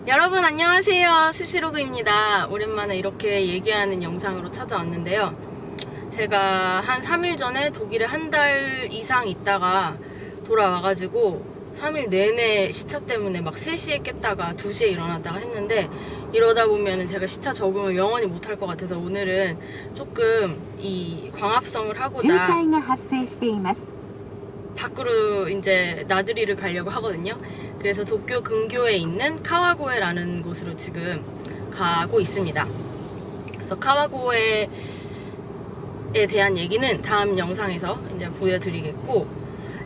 여러분 안녕하세요. 스시로그입니다. 오랜만에 이렇게 얘기하는 영상으로 찾아왔는데요. 제가 한 3일 전에 독일에 한 달 이상 있다가 돌아와가지고 3일 내내 시차 때문에 막 3시에 깼다가 2시에 일어났다가 했는데, 이러다 보면은 제가 시차 적응을 영원히 못할 것 같아서 오늘은 조금 이 광합성을 하고자 밖으로 이제 나들이를 가려고 하거든요. 그래서 도쿄 근교에 있는 카와고에라는 곳으로 지금 가고 있습니다. 그래서 카와고에에 대한 얘기는 다음 영상에서 이제 보여드리겠고,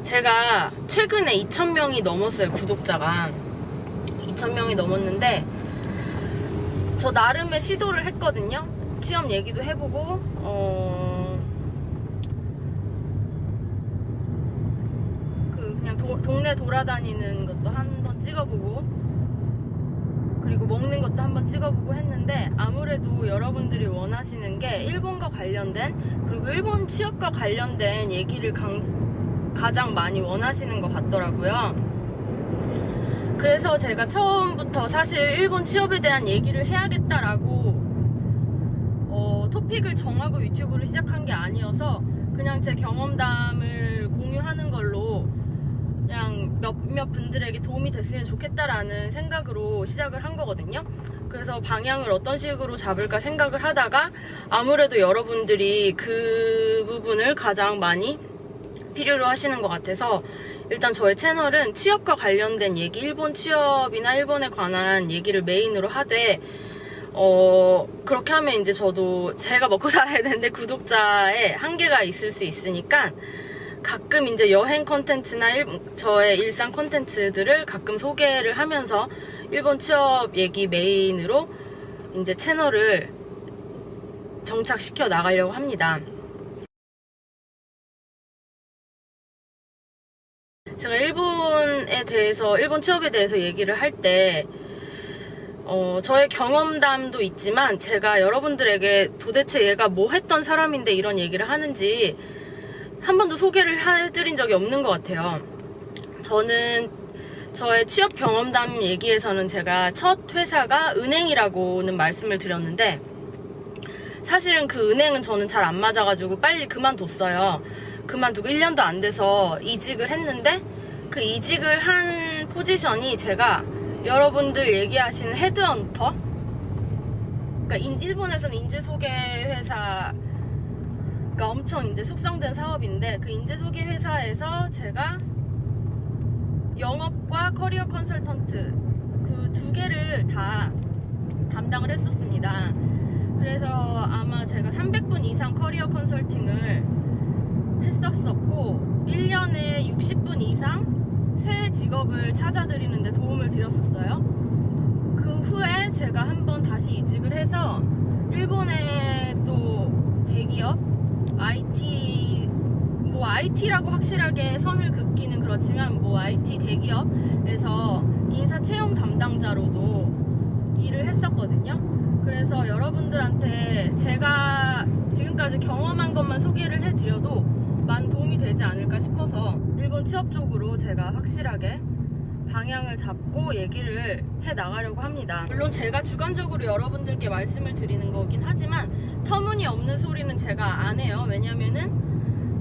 제가 최근에 2,000명이 넘었어요. 구독자가 2,000명이 넘었는데, 저 나름의 시도를 했거든요. 취업 얘기도 해보고 그냥 동네 돌아다니는 것도 한번 찍어보고, 그리고 먹는 것도 한번 찍어보고 했는데, 아무래도 여러분들이 원하시는 게 일본과 관련된, 그리고 일본 취업과 관련된 얘기를 가장 많이 원하시는 것 같더라고요. 그래서 제가 처음부터 사실 일본 취업에 대한 얘기를 해야겠다라고 토픽을 정하고 유튜브를 시작한 게 아니어서, 그냥 제 경험담을 공유하는 걸로 그냥 몇몇 분들에게 도움이 됐으면 좋겠다라는 생각으로 시작을 한 거거든요. 그래서 방향을 어떤 식으로 잡을까 생각을 하다가, 아무래도 여러분들이 그 부분을 가장 많이 필요로 하시는 것 같아서, 일단 저의 채널은 취업과 관련된 얘기, 일본 취업이나 일본에 관한 얘기를 메인으로 하되, 그렇게 하면 이제 저도 제가 먹고 살아야 되는데 구독자의 한계가 있을 수 있으니까, 가끔 이제 여행 컨텐츠나 저의 일상 컨텐츠들을 가끔 소개를 하면서 일본 취업 얘기 메인으로 이제 채널을 정착시켜 나가려고 합니다. 제가 일본 취업에 대해서 얘기를 할 때, 저의 경험담도 있지만, 제가 여러분들에게 도대체 얘가 뭐 했던 사람인데 이런 얘기를 하는지 한 번도 소개를 해드린 적이 없는 것 같아요. 저는 저의 취업 경험담 얘기에서는 제가 첫 회사가 은행이라고는 말씀을 드렸는데, 사실은 그 은행은 저는 잘 안 맞아가지고 빨리 그만뒀어요. 그만두고 1년도 안 돼서 이직을 했는데, 그 이직을 한 포지션이 제가 여러분들 얘기하시는 헤드헌터? 그러니까 일본에서는 인재소개 회사, 그러니까 엄청 이제 숙성된 사업인데, 그 인재소개 회사에서 제가 영업과 커리어 컨설턴트 그 두 개를 다 담당을 했었습니다. 그래서 아마 제가 300분 이상 커리어 컨설팅을 했었었고, 1년에 60분 이상 새 직업을 찾아드리는데 도움을 드렸었어요. 그 후에 제가 한번 다시 이직을 해서 일본의 또 대기업 IT라고 확실하게 선을 긋기는 그렇지만, IT 대기업에서 인사 채용 담당자로도 일을 했었거든요. 그래서 여러분들한테 제가 지금까지 경험한 것만 소개를 해드려도 많은 도움이 되지 않을까 싶어서 일본 취업 쪽으로 제가 확실하게 방향을 잡고 얘기를 해 나가려고 합니다. 물론 제가 주관적으로 여러분들께 말씀을 드리는 거긴 하지만, 터무니없는 소리는 제가 안 해요. 왜냐면은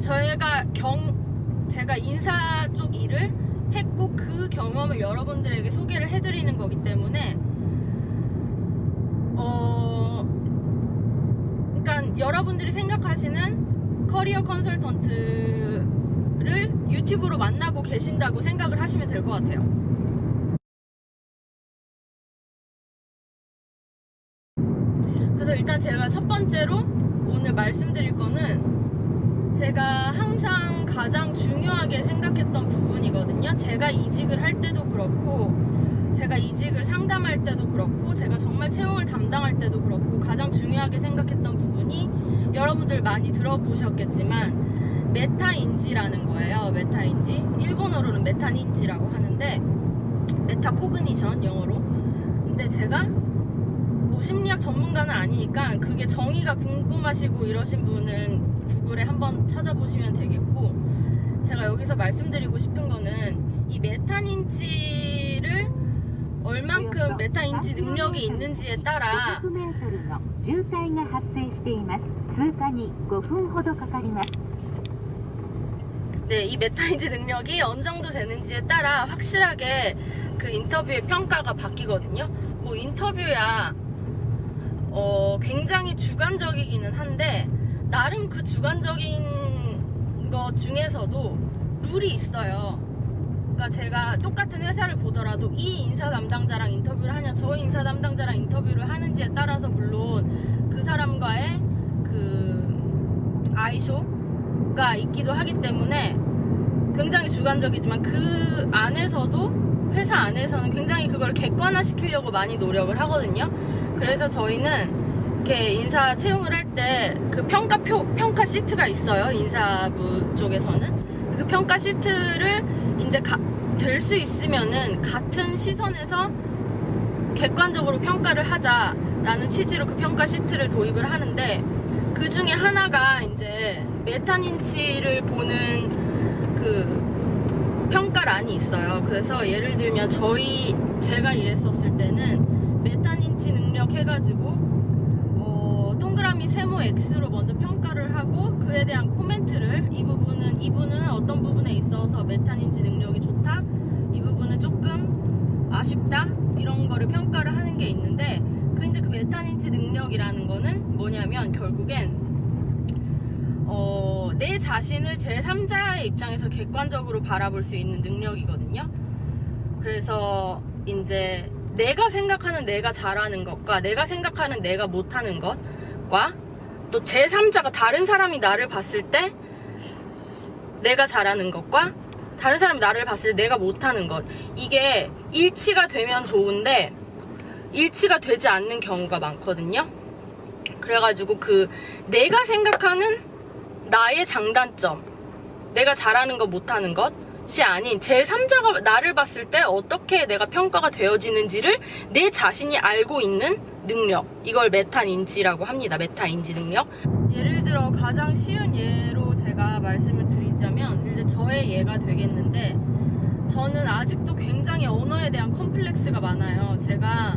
제가 인사 쪽 일을 했고, 그 경험을 여러분들에게 소개를 해드리는 거기 때문에, 그러니까 여러분들이 생각하시는 커리어 컨설턴트를 유튜브로 만나고 계신다고 생각을 하시면 될 것 같아요. 그래서 일단 제가 첫 번째로 오늘 말씀드릴 거는, 제가 항상 가장 중요하게 생각했던 부분이거든요. 제가 이직을 할 때도 그렇고, 제가 이직을 상담할 때도 그렇고, 제가 정말 채용을 담당할 때도 그렇고, 가장 중요하게 생각했던 부분이, 여러분들 많이 들어보셨겠지만 메타인지라는 거예요. 메타인지, 일본어로는 메타닌지라고 하는데, 메타코그니션 영어로. 근데 제가 심리학 전문가는 아니니까 그게 정의가 궁금하시고 이러신 분은 구글에 한번 찾아보시면 되겠고, 제가 여기서 말씀드리고 싶은 거는, 이 메타닌지를 얼만큼 메타인지 능력이 있는지에 따라 네, 이 메타인지 능력이 어느 정도 되는지에 따라 확실하게 그 인터뷰의 평가가 바뀌거든요. 뭐 인터뷰야 굉장히 주관적이기는 한데 나름 그 주관적인 것 중에서도 룰이 있어요. 그러니까 제가 똑같은 회사를 보더라도 이 인사 담당자랑 인터뷰를 하냐 저 인사 담당자랑 인터뷰를 하는지에 따라서 물론 그 사람과의 그 아이쇼가 있기도 하기 때문에 굉장히 주관적이지만 그 안에서도 회사 안에서는 굉장히 그걸 객관화시키려고 많이 노력을 하거든요. 그래서 저희는 이렇게 인사 채용을 할 때 그 평가 시트가 있어요. 인사부 쪽에서는 그 평가 시트를 이제 될 수 있으면은 같은 시선에서 객관적으로 평가를 하자라는 취지로 그 평가 시트를 도입을 하는데 그 중에 하나가 이제 메타닌치를 보는 그 평가란이 있어요. 그래서 예를 들면 제가 일했었을 때는 메타닌치 능력 해가지고 동그라미 세모 X로 먼저 평가를 하고 그에 대한 코멘트를 이분은 어떤 부분에 있어서 메타닌치 능력이 좋다, 이 부분은 조금 아쉽다, 이런 거를 평가를 하는 게 있는데 이제 그 메타닌치 능력이라는 거는 뭐냐면 결국엔 내 자신을 제3자의 입장에서 객관적으로 바라볼 수 있는 능력이거든요. 그래서 이제 내가 생각하는 내가 잘하는 것과 내가 생각하는 내가 못하는 것과 또 제3자가 다른 사람이 나를 봤을 때 내가 잘하는 것과 다른 사람이 나를 봤을 때 내가 못하는 것, 이게 일치가 되면 좋은데 일치가 되지 않는 경우가 많거든요. 그래가지고 내가 생각하는 나의 장단점, 내가 잘하는 것 못하는 것이 아닌 제3자가 나를 봤을 때 어떻게 내가 평가가 되어지는지를 내 자신이 알고 있는 능력, 이걸 메타인지라고 합니다. 메타인지 능력. 예를 들어 가장 쉬운 예로 제가 말씀을 드리자면 이제 저의 예가 되겠는데, 저는 아직도 굉장히 언어에 대한 컴플렉스가 많아요. 제가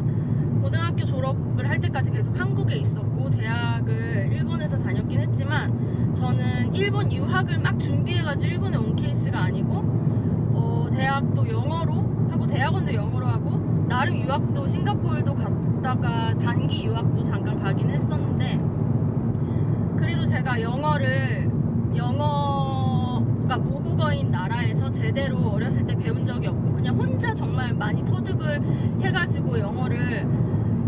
고등학교 졸업을 할 때까지 계속 한국에 있었고 대학을 일본에서 다녔긴 했지만 저는 일본 유학을 막 준비해가지고 일본에 온 케이스가 아니고 대학도 영어로 하고 대학원도 영어로 하고 나름 유학도 싱가포르도 갔다가 단기 유학도 잠깐 가긴 했었는데, 그래도 제가 영어가 모국어인 나라에서 제대로 어렸을 때 배운 적이 없고 그냥 혼자 정말 많이 터득을 해가지고 영어를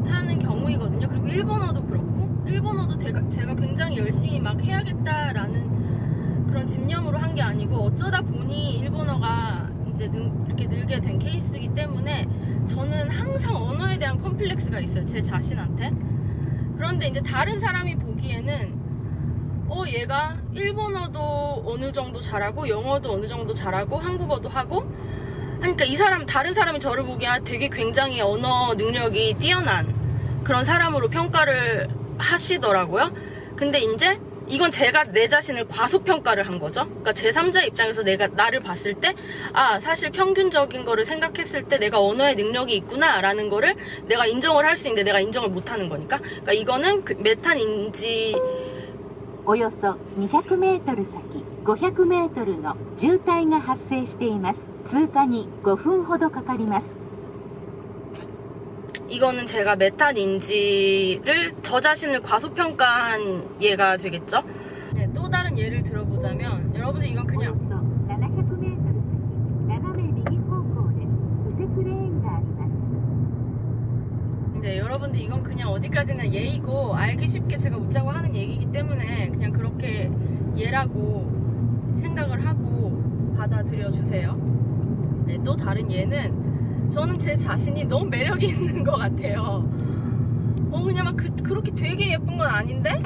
하는 경우이거든요. 그리고 일본어도 그렇고, 일본어도 제가 굉장히 열심히 막 해야겠다라는 그런 집념으로 한 게 아니고 어쩌다 보니 일본어가 이제 이렇게 늘게 된 케이스이기 때문에 저는 항상 언어에 대한 컴플렉스가 있어요, 제 자신한테. 그런데 이제 다른 사람이 보기에는 얘가 일본어도 어느 정도 잘하고 영어도 어느 정도 잘하고 한국어도 하고 하니까 다른 사람이 저를 보기에 되게 굉장히 언어 능력이 뛰어난 그런 사람으로 평가를 하시더라고요. 근데 이제 이건 제가 내 자신을 과소평가를 한 거죠. 그러니까 제3자 입장에서 나를 봤을 때 사실 평균적인 거를 생각했을 때 내가 언어의 능력이 있구나 라는 거를 내가 인정을 할 수 있는데 내가 인정을 못하는 거니까. 그러니까 이거는 메탄인지 およそ200メートル先500メートルの渋滞が発生しています。通過に5分ほどかかります。 이거는 제가 메타인지를 저 자신을 과소평가한 예가 되겠죠. 네, 또 다른 예를 들어보자면 여러분들 이건 그냥 およそ700メートル先斜め右方向です。右折レーンがあります。 네, 여러분들 이건 그냥 어디까지나 예이고 알기 쉽게 제가 웃자고 하는 얘기이기 때문에 그냥 그렇게 예라고 생각을 하고 받아들여 주세요. 네, 또 다른 예는 저는 제 자신이 너무 매력이 있는 것 같아요. 그냥 막 그렇게 되게 예쁜 건 아닌데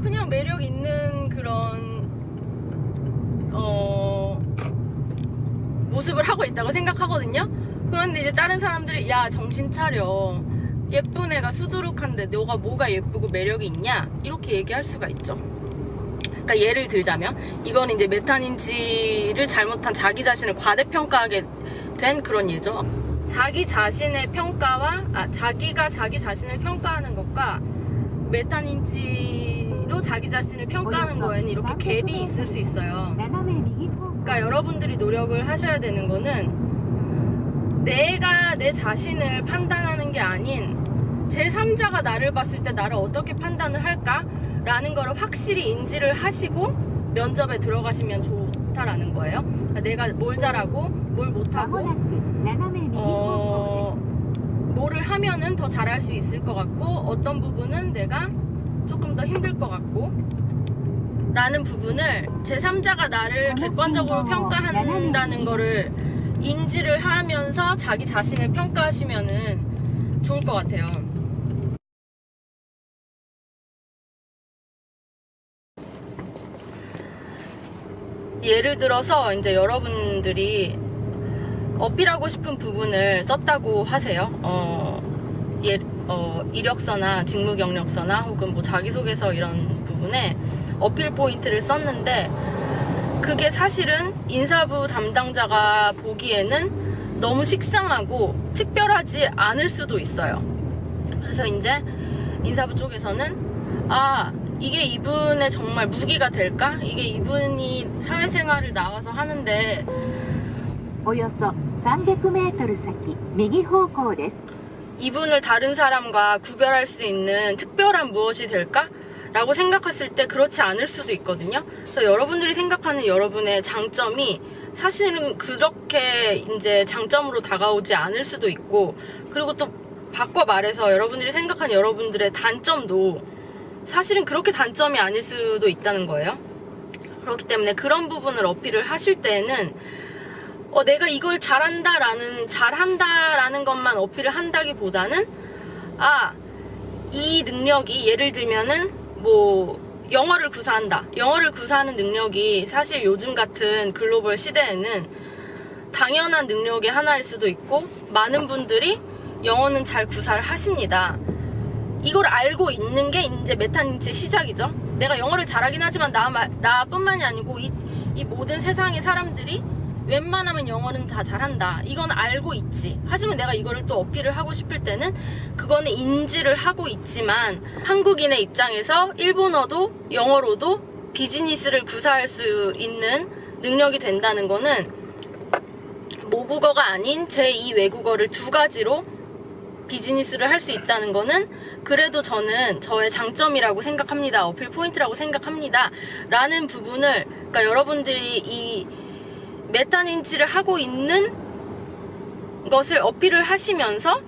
그냥 매력 있는 그런 모습을 하고 있다고 생각하거든요. 그런데 이제 다른 사람들이 야 정신 차려, 예쁜 애가 수두룩한데 너가 뭐가 예쁘고 매력이 있냐, 이렇게 얘기할 수가 있죠. 그러니까 예를 들자면 이건 이제 메타인지를 잘못한 자기 자신을 과대평가하게 된 그런 예죠. 자기 자신의 평가와 자기가 자기 자신을 평가하는 것과 메타닌지로 자기 자신을 평가하는 거에는 이렇게 갭이 있을 수 있어요. 그러니까 여러분들이 노력을 하셔야 되는 거는 내가 내 자신을 판단하는 게 아닌 제3자가 나를 봤을 때 나를 어떻게 판단을 할까? 라는 거를 확실히 인지를 하시고 면접에 들어가시면 좋다라는 거예요. 그러니까 내가 뭘 잘하고 뭘 못하고 뭐를 하면은 더 잘할 수 있을 것 같고 어떤 부분은 내가 조금 더 힘들 것 같고 라는 부분을 제3자가 나를 객관적으로 평가한다는 거를 인지를 하면서 자기 자신을 평가하시면은 좋을 것 같아요. 예를 들어서 이제 여러분들이 어필하고 싶은 부분을 썼다고 하세요. 이력서나 직무 경력서나 혹은 뭐 자기소개서 이런 부분에 어필 포인트를 썼는데 그게 사실은 인사부 담당자가 보기에는 너무 식상하고 특별하지 않을 수도 있어요. 그래서 이제 인사부 쪽에서는 이게 이분의 정말 무기가 될까? 이게 이분이 사회생활을 나와서 하는데 およそ300メートル先右方向です 이분을 다른 사람과 구별할 수 있는 특별한 무엇이 될까? 라고 생각했을 때 그렇지 않을 수도 있거든요. 그래서 여러분들이 생각하는 여러분의 장점이 사실은 그렇게 이제 장점으로 다가오지 않을 수도 있고, 그리고 또 바꿔 말해서 여러분들이 생각하는 여러분들의 단점도 사실은 그렇게 단점이 아닐 수도 있다는 거예요. 그렇기 때문에 그런 부분을 어필을 하실 때는 내가 이걸 잘한다라는 것만 어필을 한다기보다는 이 능력이 예를 들면은 뭐 영어를 구사한다. 영어를 구사하는 능력이 사실 요즘 같은 글로벌 시대에는 당연한 능력의 하나일 수도 있고 많은 분들이 영어는 잘 구사를 하십니다. 이걸 알고 있는 게 이제 메타닌지의 시작이죠. 내가 영어를 잘하긴 하지만 나뿐만이 아니고 이 모든 세상의 사람들이 웬만하면 영어는 다 잘한다. 이건 알고 있지. 하지만 내가 이거를 또 어필을 하고 싶을 때는 그거는 인지를 하고 있지만 한국인의 입장에서 일본어도 영어로도 비즈니스를 구사할 수 있는 능력이 된다는 거는 모국어가 아닌 제2 외국어를 두 가지로 비즈니스를 할 수 있다는 거는 그래도 저는 저의 장점이라고 생각합니다. 어필 포인트라고 생각합니다. 라는 부분을, 그러니까 여러분들이 이 메타닌지를 하고 있는 것을 어필을 하시면서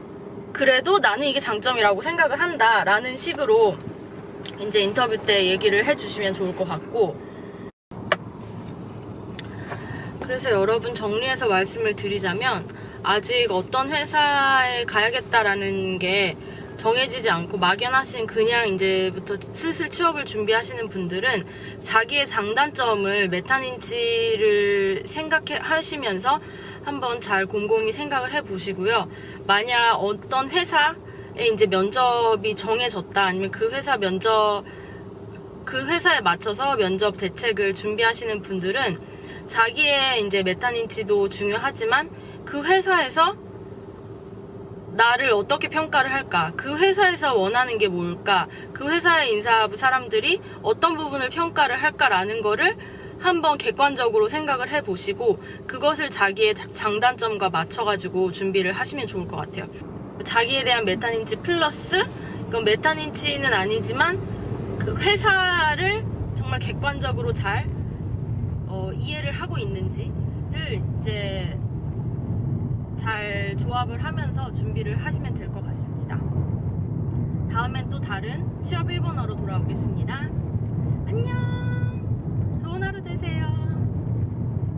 그래도 나는 이게 장점이라고 생각을 한다 라는 식으로 이제 인터뷰 때 얘기를 해주시면 좋을 것 같고, 그래서 여러분 정리해서 말씀을 드리자면 아직 어떤 회사에 가야겠다라는 게 정해지지 않고 막연하신 그냥 이제부터 슬슬 취업을 준비하시는 분들은 자기의 장단점을 메타닌지를 생각하시면서 한번 잘 곰곰이 생각을 해보시고요. 만약 어떤 회사에 이제 면접이 정해졌다, 아니면 그 회사에 맞춰서 면접 대책을 준비하시는 분들은 자기의 이제 메타닌지도 중요하지만 그 회사에서 나를 어떻게 평가를 할까? 그 회사에서 원하는 게 뭘까? 그 회사의 인사부 사람들이 어떤 부분을 평가를 할까라는 거를 한번 객관적으로 생각을 해보시고 그것을 자기의 장단점과 맞춰가지고 준비를 하시면 좋을 것 같아요. 자기에 대한 메타닌지 플러스, 이건 메타닌지는 아니지만 그 회사를 정말 객관적으로 잘 이해를 하고 있는지를 이제 잘 조합을 하면서 준비를 하시면 될 것 같습니다. 다음엔 또 다른 취업 일본어로 돌아오겠습니다. 안녕! 좋은 하루 되세요.